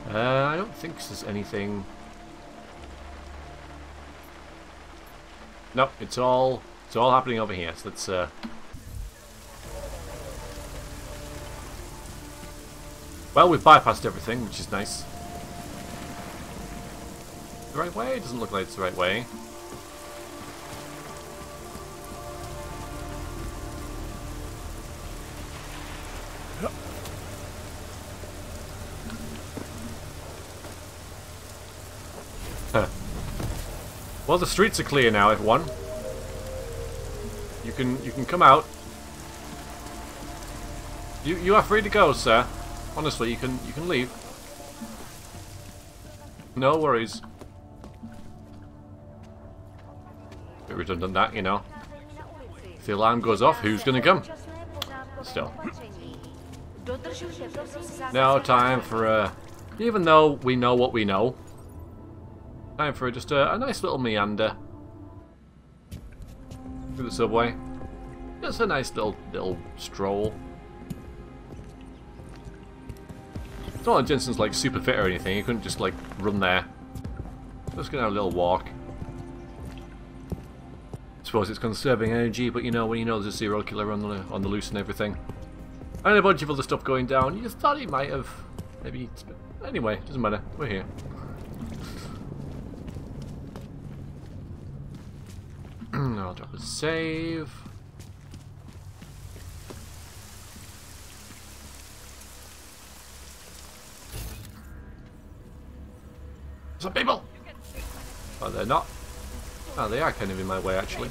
I don't think there's anything. Nope, it's all happening over here. So let's well, we've bypassed everything, which is nice. The right way? It doesn't look like it's the right way. Well, the streets are clear now, everyone. You can come out. You are free to go, sir. Honestly, you can leave. No worries. Bit redundant that, you know. If the alarm goes off, who's gonna come? Still. Now time for even though we know what we know. Time for just a nice little meander through the subway. Just a nice little stroll. It's not like Jensen's like super fit or anything. He couldn't just like run there. Just gonna have a little walk. I suppose it's conserving energy, but you know when you know there's a serial killer on the loose and everything, and a bunch of other stuff going down, you just thought he might have maybe. Anyway, doesn't matter. We're here. I'll drop a save. Some people! Oh, they're not. Oh, they are kind of in my way, actually.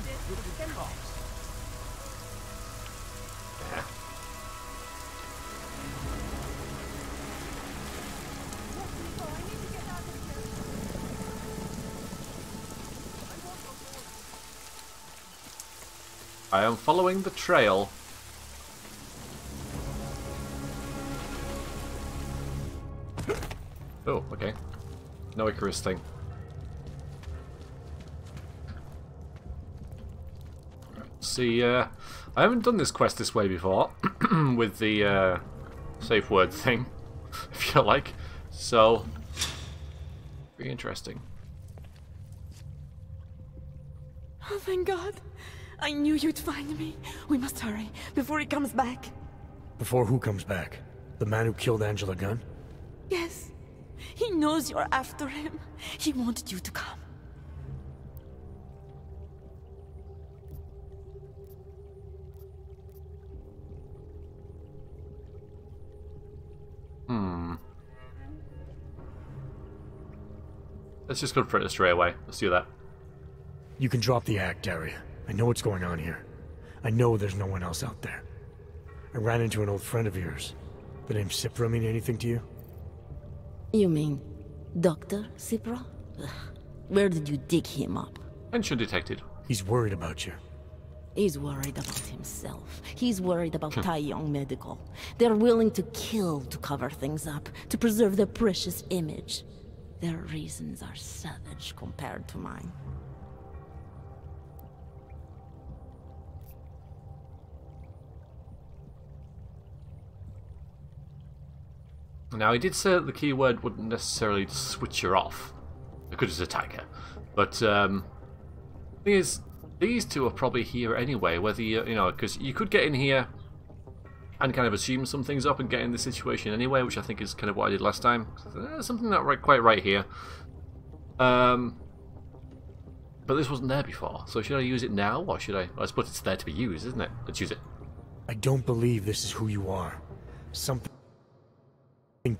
Yeah. I am following the trail. Oh, okay. No Icarus thing. See, I haven't done this quest this way before, with the safe word thing, if you like. So, very interesting. Oh, thank God. I knew you'd find me. We must hurry, before he comes back. Before who comes back? The man who killed Angela Gunn? Yes. He knows you're after him. He wanted you to come. Let's just confront it straight away. Let's do that. You can drop the act, Daria. I know what's going on here. I know there's no one else out there. I ran into an old friend of yours. The name Cipra mean anything to you? You mean Dr. Cipra? Ugh. Where did you dig him up? Tension detected. He's worried about you. He's worried about himself. He's worried about Tai Young Medical. They're willing to kill to cover things up, to preserve their precious image. Their reasons are savage compared to mine. Now, he did say that the keyword wouldn't necessarily switch her off. It could just attack her. But, the thing is, these two are probably here anyway, whether you know, because you could get in here and kind of assume some things up and get in the situation anyway, which I think is kind of what I did last time. Something not quite right here. But this wasn't there before, so should I use it now, or should I? I suppose it's there to be used, isn't it? Let's use it. I don't believe this is who you are. Something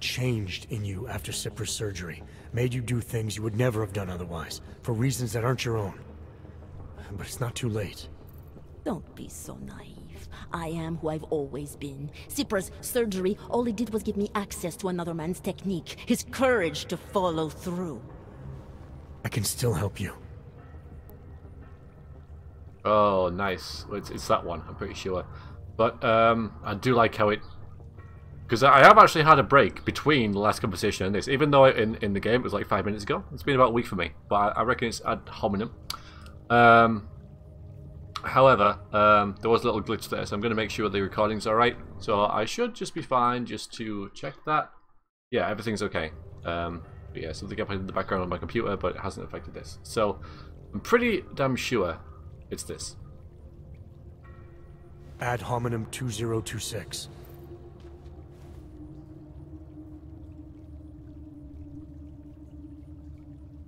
changed in you after Cipra's surgery. Made you do things you would never have done otherwise, for reasons that aren't your own. But it's not too late. Don't be so naive. I am who I've always been. Cipra's surgery, all it did was give me access to another man's technique, his courage to follow through. I can still help you. Oh, nice. It's that one, I'm pretty sure. But I do like how it... Because I have actually had a break between the last conversation and this, even though in the game it was like 5 minutes ago. It's been about a week for me, but I reckon it's ad hominem. However, there was a little glitch there, so I'm going to make sure the recording's alright. So I should just be fine just to check that. Yeah, everything's okay. But yeah, something happened in the background on my computer, but it hasn't affected this. So I'm pretty damn sure it's this. Ad hominem 2026.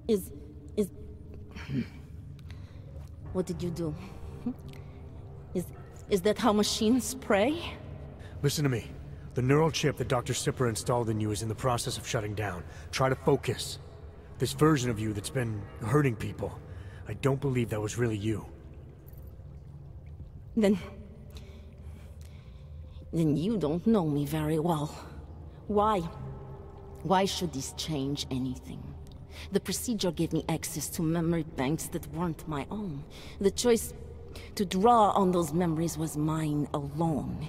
Is... What did you do? Is that how machines pray? Listen to me. The neural chip that Dr. Sipper installed in you is in the process of shutting down. Try to focus. This version of you that's been hurting people, I don't believe that was really you. Then you don't know me very well. Why? Why should this change anything? The procedure gave me access to memory banks that weren't my own. The choice to draw on those memories was mine alone.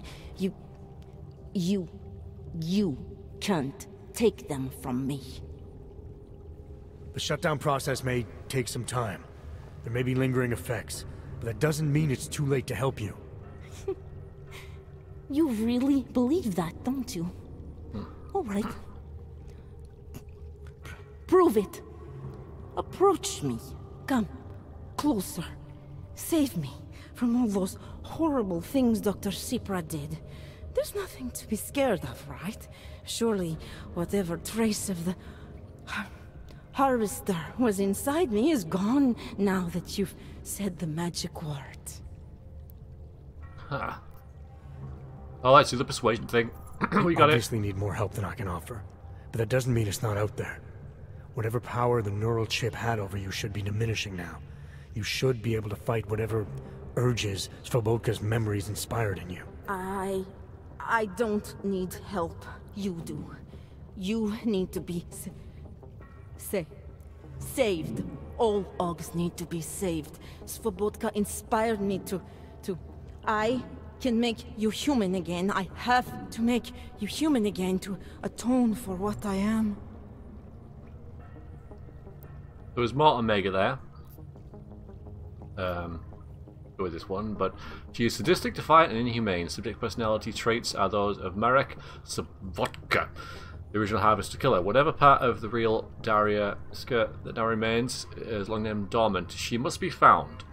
You can't take them from me. The shutdown process may take some time. There may be lingering effects, but that doesn't mean it's too late to help you. You really believe that, don't you? All right. Prove it. Approach me. Come. Closer. Save me from all those horrible things Dr. Sipra did. There's nothing to be scared of, right? Surely, whatever trace of the harvester was inside me is gone now that you've said the magic word. Huh. Oh, let's do the persuasion thing. We got Obviously need more help than I can offer, but that doesn't mean it's not out there. Whatever power the neural chip had over you should be diminishing now. You should be able to fight whatever urges Svobodka's memories inspired in you. I don't need help. You do. You need to be saved. All Augs need to be saved. Svobodka inspired me to... I can make you human again. I have to make you human again to atone for what I am. There was more Omega there. Go with this one, but she is sadistic, defiant, and inhumane. Subject personality traits are those of Marek Svobodka, the original harvester killer. Whatever part of the real Daria skirt that now remains is long named dormant. She must be found.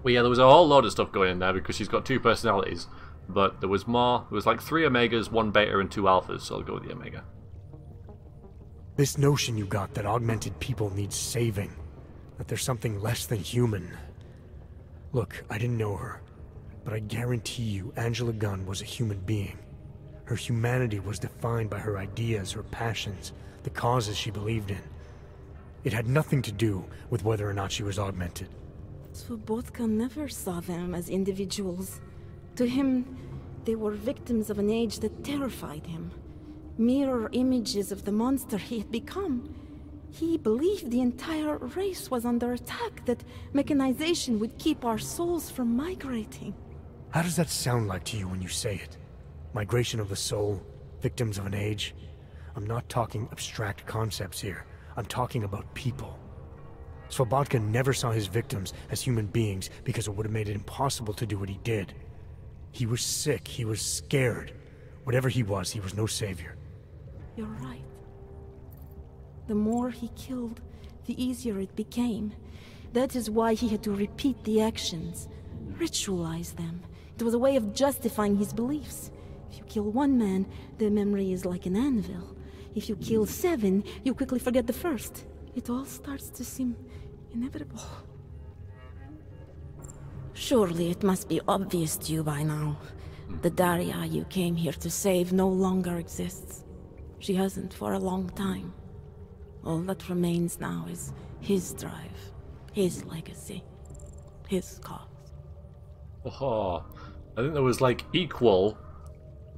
Well, yeah, there was a whole load of stuff going in there because she's got two personalities, but there was more. There was like 3 Omegas, 1 Beta, and 2 Alphas, so I'll go with the Omega. This notion you got that augmented people need saving, that there's something less than human. Look, I didn't know her, but I guarantee you Angela Gunn was a human being. Her humanity was defined by her ideas, her passions, the causes she believed in. It had nothing to do with whether or not she was augmented. Svobodka never saw them as individuals. To him, they were victims of an age that terrified him. Mirror images of the monster he had become. He believed the entire race was under attack, that mechanization would keep our souls from migrating. How does that sound like to you when you say it? Migration of the soul, victims of an age? I'm not talking abstract concepts here. I'm talking about people. Svobodka never saw his victims as human beings because it would have made it impossible to do what he did. He was sick, he was scared. Whatever he was no savior. You're right. The more he killed, the easier it became. That is why he had to repeat the actions, ritualize them. It was a way of justifying his beliefs. If you kill 1 man, the memory is like an anvil. If you kill 7, you quickly forget the first. It all starts to seem inevitable. Surely it must be obvious to you by now. The Daria you came here to save no longer exists. She hasn't for a long time. All that remains now is his drive, his legacy, his cause. Oh, I think there was like equal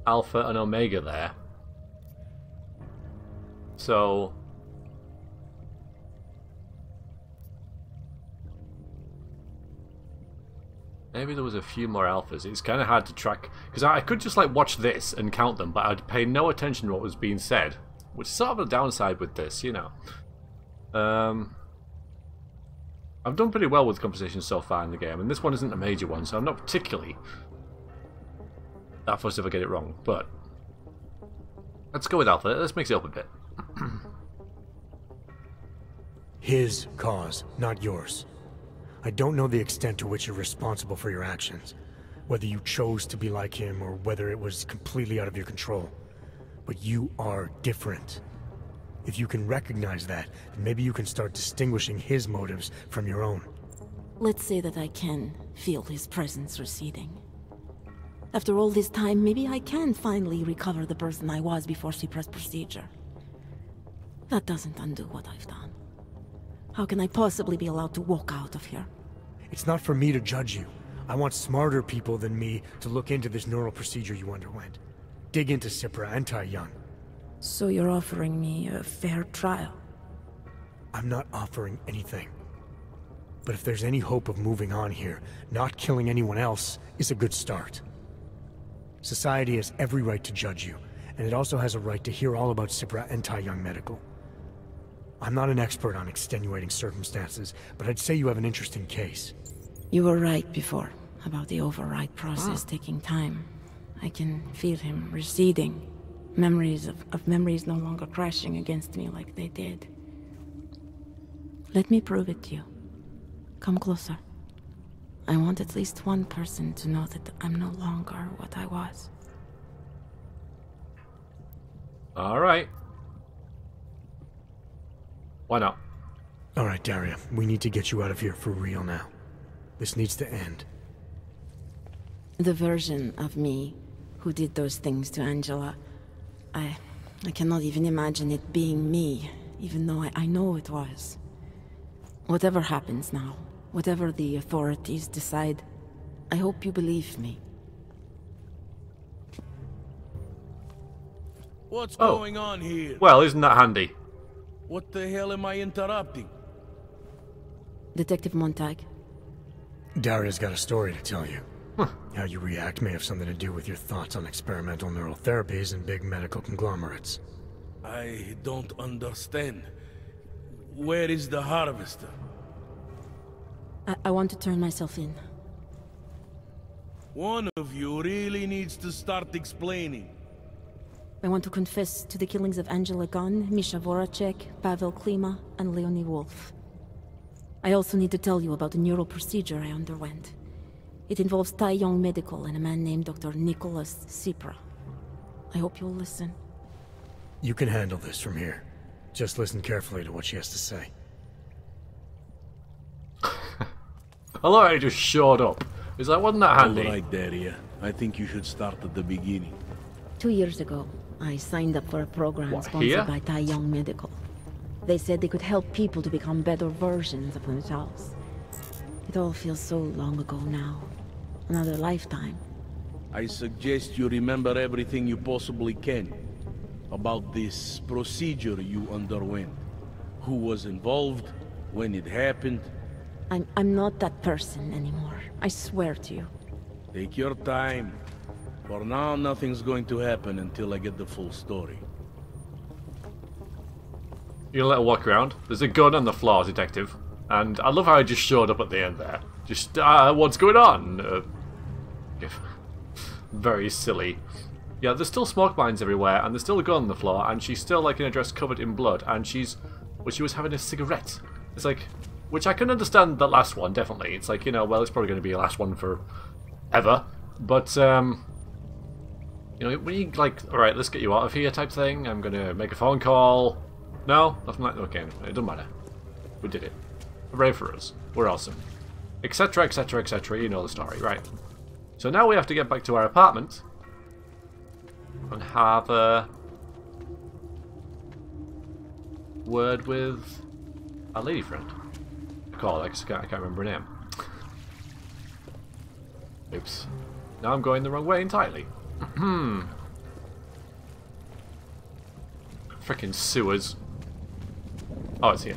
Alpha and Omega there. So maybe there was a few more Alphas. It's kind of hard to track because I could just like watch this and count them, but I'd pay no attention to what was being said, which is sort of a downside with this, you know. I've done pretty well with compositions so far in the game, and this one isn't a major one, so I'm not particularly that fussed if I get it wrong, but let's go with Alpha. Let's mix it up a bit. His cause, not yours. I don't know the extent to which you're responsible for your actions, whether you chose to be like him or whether it was completely out of your control. But you are different. If you can recognize that, then maybe you can start distinguishing his motives from your own. Let's say that I can feel his presence receding. After all this time, maybe I can finally recover the person I was before Cypra's procedure. That doesn't undo what I've done. How can I possibly be allowed to walk out of here? It's not for me to judge you. I want smarter people than me to look into this neural procedure you underwent. Dig into Cypra and Tai Young. So you're offering me a fair trial? I'm not offering anything. But if there's any hope of moving on here, not killing anyone else is a good start. Society has every right to judge you, and it also has a right to hear all about Cypra and Tai Young Medical. I'm not an expert on extenuating circumstances, but I'd say you have an interesting case. You were right before, about the override process taking time. I can feel him receding. Memories of memories no longer crashing against me like they did. Let me prove it to you. Come closer. I want at least one person to know that I'm no longer what I was. Alright. Why not? Alright, Daria, we need to get you out of here for real now. This needs to end. The version of me who did those things to Angela, I cannot even imagine it being me, even though I know it was. Whatever happens now, whatever the authorities decide, I hope you believe me. What's going on here? Well, isn't that handy? What the hell am I interrupting? Detective Montag. Daria's got a story to tell you. How you react may have something to do with your thoughts on experimental neural therapies and big medical conglomerates. I don't understand. Where is the harvester? I want to turn myself in. One of you really needs to start explaining. I want to confess to the killings of Angela Gunn, Misha Voracek, Pavel Klima, and Leonie Wolf. I also need to tell you about the neural procedure I underwent. It involves Tai Young Medical and a man named Dr. Nicholas Cypra. I hope you'll listen. You can handle this from here. Just listen carefully to what she has to say. I love how he just showed up. He's like, wasn't that handy? Alright, Daria. I think you should start at the beginning. 2 years ago, I signed up for a program What, sponsored here? by Tai Young Medical. They said they could help people to become better versions of themselves. It all feels so long ago now. Another lifetime. I suggest you remember everything you possibly can about this procedure you underwent. Who was involved, when it happened. I'm not that person anymore. I swear to you. Take your time. For now, nothing's going to happen until I get the full story. You gonna let her walk around? There's a gun on the floor, detective. And I love how I just showed up at the end there. Just, what's going on? Very silly. Yeah, there's still smoke mines everywhere, and there's still a gun on the floor, and she's still like in a dress covered in blood, and she was having a cigarette. It's like, which I can understand the last one, definitely. It's like, you know, well, it's probably going to be the last one for ever. But, you know, when you like, alright, let's get you out of here type thing, I'm going to make a phone call. No? Nothing like that? Okay, it doesn't matter. We did it. Hooray for us. We're awesome. Etc, etc, etc, you know the story, right. So now we have to get back to our apartment and have a word with our lady friend. I can't remember her name. Oops. Now I'm going the wrong way entirely. Frickin' sewers. Oh, it's here.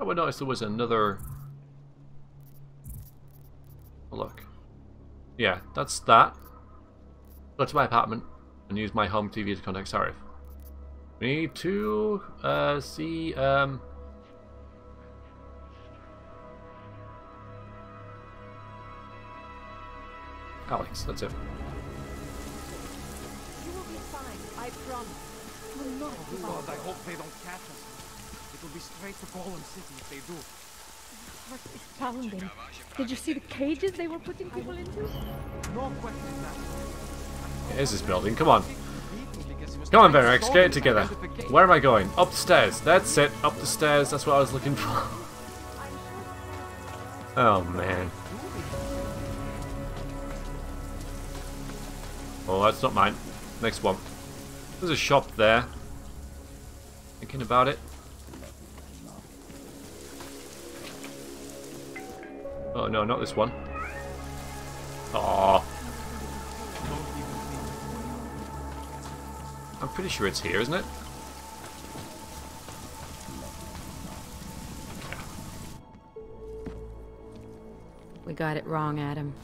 I would notice there was another... Oh, look. Yeah, that's that. Go to my apartment and use my home TV to contact Sarif. We need to see Alex, that's it. You will be fine, I promise. Will not Oh God, I hope they don't catch us. It will be straight to Golem City if they do. heart is pounding. Did you see the cages they were putting people into? No question, Master. Here's this building, come on. Come on, Venerex, get it together. Where am I going? Up the stairs. That's it, up the stairs, that's what I was looking for. Oh, man. Oh, that's not mine. Next one. There's a shop there. Thinking about it. Oh no, not this one. Oh. I'm pretty sure it's here, isn't it? We got it wrong, Adam.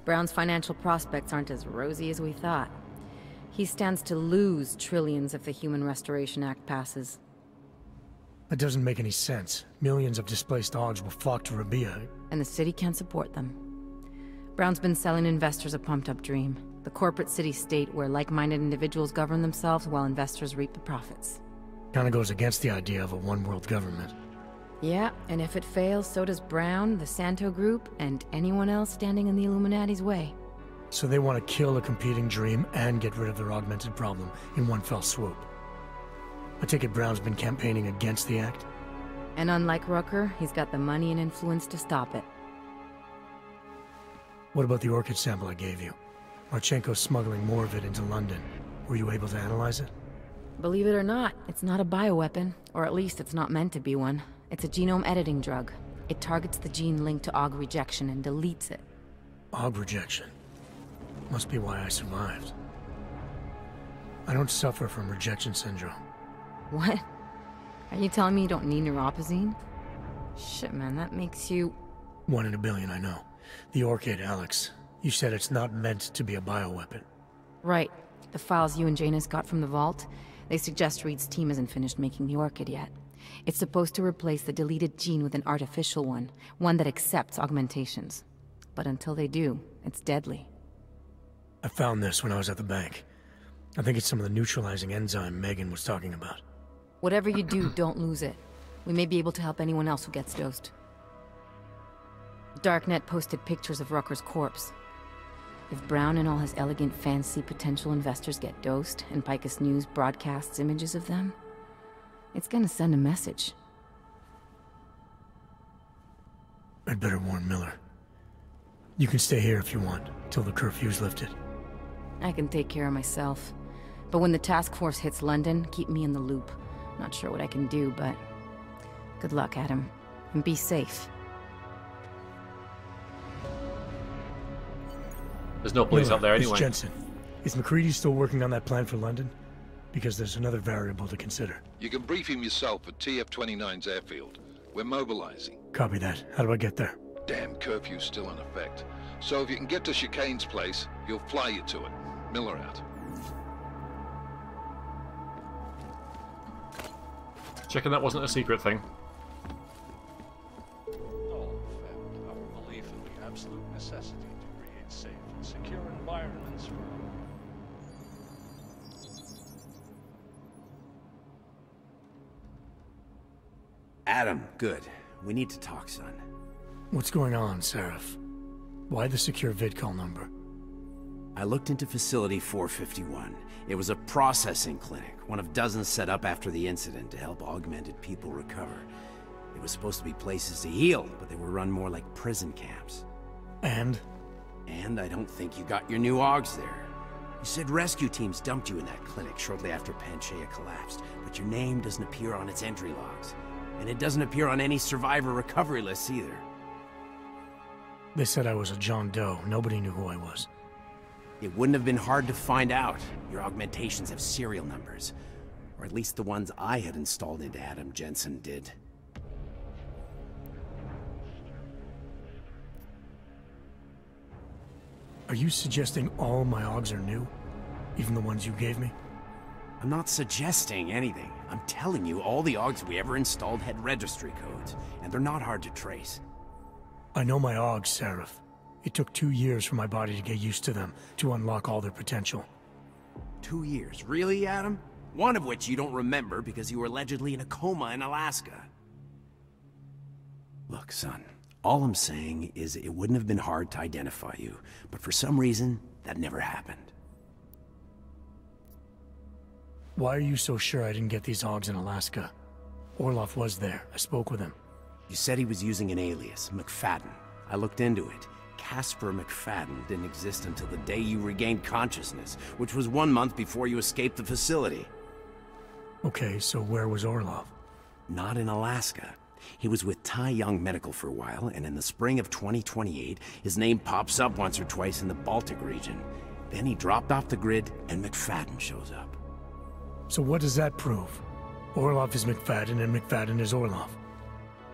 Brown's financial prospects aren't as rosy as we thought. He stands to lose trillions if the Human Restoration Act passes. That doesn't make any sense. Millions of displaced Augs will flock to Rabia. And the city can't support them. Brown's been selling investors a pumped-up dream. The corporate city-state where like-minded individuals govern themselves while investors reap the profits. Kinda goes against the idea of a one-world government. Yeah, and if it fails, so does Brown, the Santo Group, and anyone else standing in the Illuminati's way. So they want to kill a competing dream and get rid of their augmented problem in one fell swoop. I take it Brown's been campaigning against the act? And unlike Rucker, he's got the money and influence to stop it. What about the orchid sample I gave you? Marchenko's smuggling more of it into London. Were you able to analyze it? Believe it or not, it's not a bioweapon, or at least it's not meant to be one. It's a genome editing drug. It targets the gene linked to Aug rejection and deletes it. Aug rejection. Must be why I survived. I don't suffer from rejection syndrome. What? Are you telling me you don't need neuropozyne? Shit, man, that makes you... 1 in a billion, I know. The orchid, Alex. You said it's not meant to be a bioweapon. Right. The files you and Janus got from the vault, they suggest Reed's team isn't finished making the orchid yet. It's supposed to replace the deleted gene with an artificial one that accepts augmentations. But until they do, it's deadly. I found this when I was at the bank. I think it's some of the neutralizing enzyme Megan was talking about. Whatever you do, don't lose it. We may be able to help anyone else who gets dosed. Darknet posted pictures of Rucker's corpse. If Brown and all his elegant, fancy potential investors get dosed, and Picus News broadcasts images of them, it's gonna send a message. I'd better warn Miller. You can stay here if you want, till the curfew's lifted. I can take care of myself. But when the task force hits London, keep me in the loop. Not sure what I can do, but... good luck, Adam. And be safe. There's no police Miller, out there anyway. It's Jensen. Is McCready still working on that plan for London? Because there's another variable to consider. You can brief him yourself at TF-29's airfield. We're mobilizing. Copy that. How do I get there? Damn curfew's still in effect. So if you can get to Chicane's place, he'll fly you to it. Miller out. Checking that wasn't a secret thing. All affirmed our belief in the absolute necessity to create safe and secure environments for Adam, good. We need to talk, son. What's going on, Seraph? Why the secure vidcall number? I looked into Facility 451. It was a processing clinic, one of dozens set up after the incident to help augmented people recover. It was supposed to be places to heal, but they were run more like prison camps. And? And I don't think you got your new Augs there. You said rescue teams dumped you in that clinic shortly after Panchaea collapsed, but your name doesn't appear on its entry logs. And it doesn't appear on any survivor recovery lists either. They said I was a John Doe. Nobody knew who I was. It wouldn't have been hard to find out. Your augmentations have serial numbers. Or at least the ones I had installed into Adam Jenson did. Are you suggesting all my Augs are new? Even the ones you gave me? I'm not suggesting anything. I'm telling you, all the AUGs we ever installed had registry codes, and they're not hard to trace. I know my AUGs, Seraph. It took 2 years for my body to get used to them, to unlock all their potential. 2 years? Really, Adam? One of which you don't remember because you were allegedly in a coma in Alaska. Look, son, all I'm saying is it wouldn't have been hard to identify you, but for some reason, that never happened. Why are you so sure I didn't get these AUGs in Alaska? Orloff was there. I spoke with him. You said he was using an alias, McFadden. I looked into it. Casper McFadden didn't exist until the day you regained consciousness, which was 1 month before you escaped the facility. Okay, so where was Orloff? Not in Alaska. He was with Tai Young Medical for a while, and in the spring of 2028, his name pops up once or twice in the Baltic region. Then he dropped off the grid, and McFadden shows up. So what does that prove? Orloff is McFadden, and McFadden is Orloff.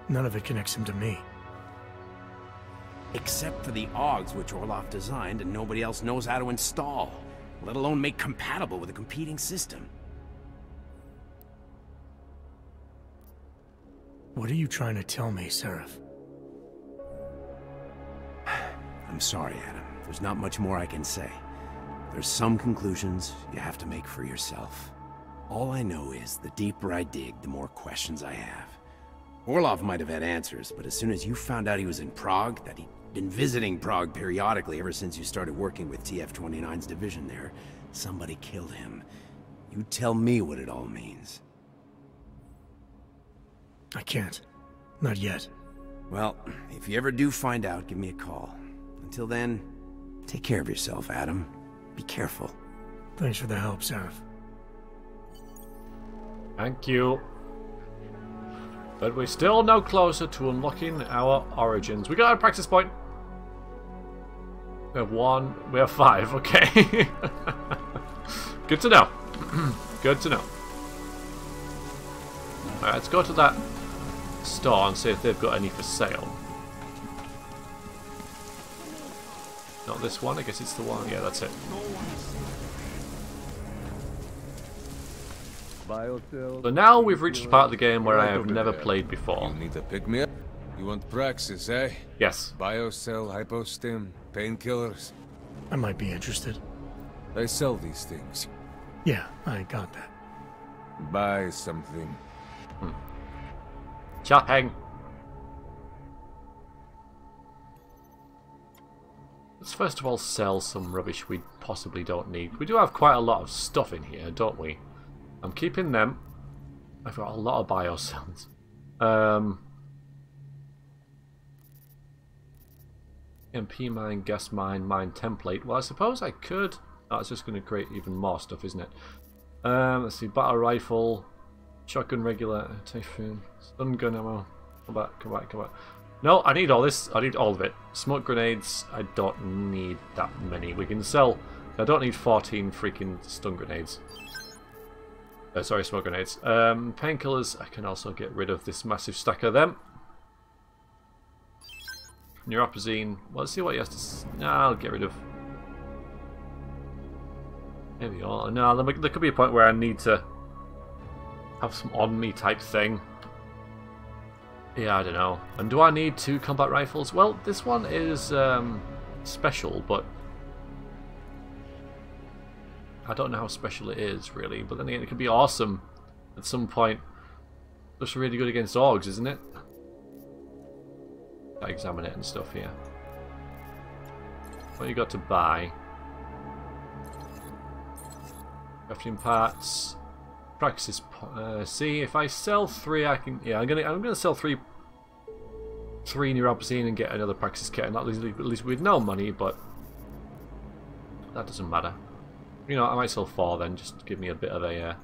None of it connects him to me. Except for the AUGs which Orloff designed and nobody else knows how to install, let alone make compatible with a competing system. What are you trying to tell me, Seraph? I'm sorry, Adam. There's not much more I can say. There's some conclusions you have to make for yourself. All I know is the deeper I dig, the more questions I have. Orloff might have had answers, but as soon as you found out he was in Prague, that he'd been visiting Prague periodically ever since you started working with TF-29's division there, somebody killed him. You tell me what it all means. I can't. Not yet. Well, if you ever do find out, give me a call. Until then, take care of yourself, Adam. Be careful. Thanks for the help, Seraph. Thank you. But we're still no closer to unlocking our origins. We got a practice point. We have 1. We have 5. Okay. Good to know. Good to know. Alright, let's go to that store and see if they've got any for sale. Not this one, I guess it's the one. Yeah, that's it. So now we've reached the part of the game where I have never played before. You need to pick me up? You want Praxis, eh? Yes. Biocell, hypostim, painkillers. I might be interested. They sell these things. Yeah, I got that. Buy something. Shopping. Let's first of all sell some rubbish we possibly don't need. We do have quite a lot of stuff in here, don't we? I'm keeping them. I've got a lot of biocells. MP mine, gas mine, mine template. Well, I suppose I could. Oh, it's just going to create even more stuff, isn't it? Let's see. Battle rifle, shotgun regular, typhoon, stun gun ammo. Come back, come back, come back. No, I need all this. I need all of it. Smoke grenades. I don't need that many. We can sell. I don't need 14 freaking stun grenades. Sorry, smoke grenades. Painkillers, I can also get rid of this massive stack of them. Neuropazine, well, let's see what he has to... No, I'll get rid of... Maybe all... No, there could be a point where I need to have some on-me type thing. Yeah, I don't know. And do I need 2 combat rifles? Well, this one is special, but... I don't know how special it is, really. But then again, it could be awesome at some point. Looks really good against AUGs, isn't it? Gotta examine it and stuff here. What you got to buy? Crafting parts. Praxis. See, if I sell 3, I can. Yeah, I'm gonna sell 3 neuropazine and get another Praxis kit, and at least with no money, but that doesn't matter. You know, I might sell 4 then, just to give me a bit of a...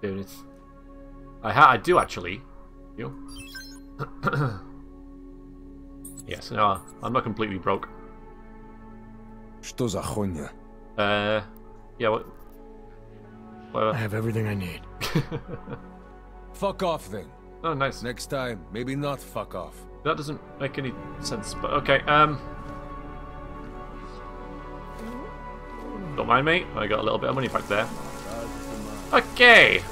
Doing it. I do actually. You. Yes, no, I'm not completely broke. Что за хуйня? Yeah, what? I have everything I need. Fuck off then. Oh, nice. Next time, maybe not fuck off. That doesn't make any sense, but okay, Don't mind me. I got a little bit of money back there. Okay.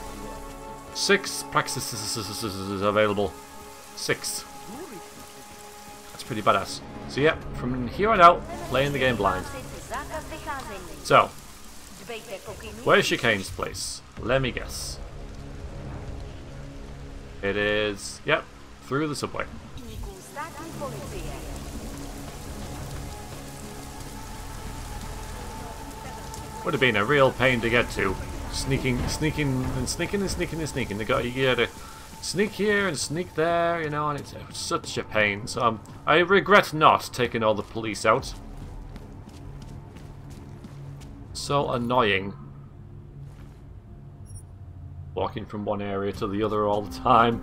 6 practices available. 6. That's pretty badass. So yeah, from here on out, playing the game blind. So, where's Chicane's place? Let me guess. It is, yep, through the subway. Would have been a real pain to get to. Sneaking. They got you to sneak here and sneak there, you know, and it's such a pain. So I regret not taking all the police out. So annoying. Walking from one area to the other all the time.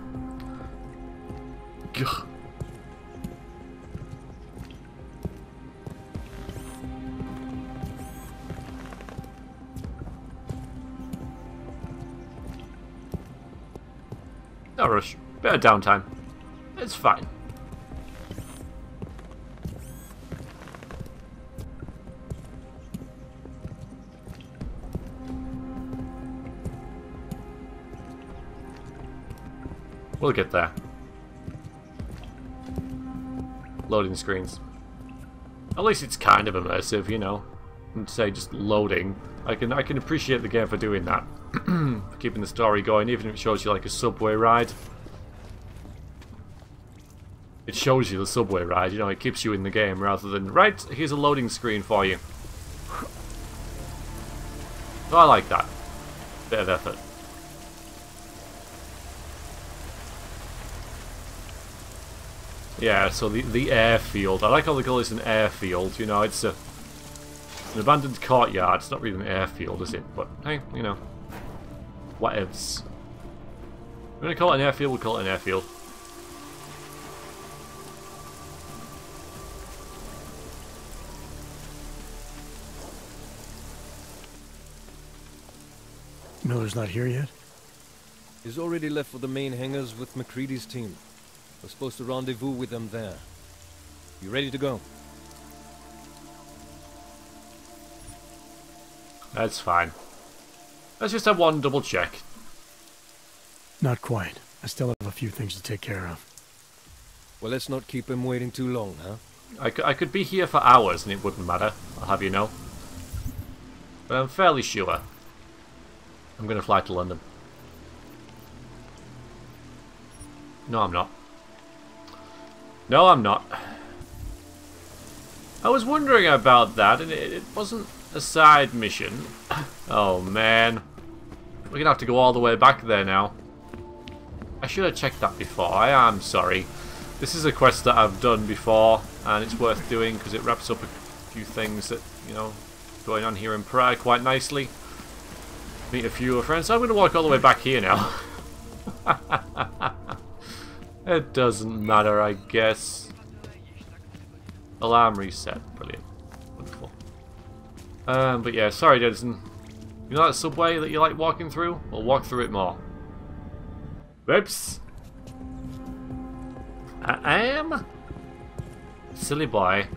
Gah. No rush. Bit of downtime. It's fine. We'll get there. Loading screens. At least it's kind of immersive, you know. And say just loading. I can appreciate the game for doing that. For keeping the story going, even if it shows you like a subway ride. It shows you the subway ride, you know, it keeps you in the game rather than, right, here's a loading screen for you. So I like that. Bit of effort. Yeah, so the airfield. I like how they call this an airfield, you know, it's an abandoned courtyard. It's not really an airfield, is it? But, hey, you know. Whatevs. We're going to call it an airfield, we'll call it an airfield. Miller's not here yet? He's already left for the main hangars with McCready's team. We're supposed to rendezvous with them there. You ready to go? That's fine. Let's just have one double check. Not quite. I still have a few things to take care of. Well, let's not keep him waiting too long, huh? I could be here for hours and it wouldn't matter, I'll have you know. But I'm fairly sure I'm going to fly to London. No, I'm not. No, I'm not. I was wondering about that, and it wasn't a side mission. Oh, man. We're going to have to go all the way back there now. I should have checked that before. I am sorry. This is a quest that I've done before, and it's worth doing because it wraps up a few things that, you know, going on here in Prague quite nicely. Meet a few of friends. So I'm going to walk all the way back here now. It doesn't matter, I guess. Alarm reset. Brilliant. Wonderful. But yeah, sorry, Denison. You know that subway that you like walking through? We'll walk through it more. Whoops. I am. Silly boy.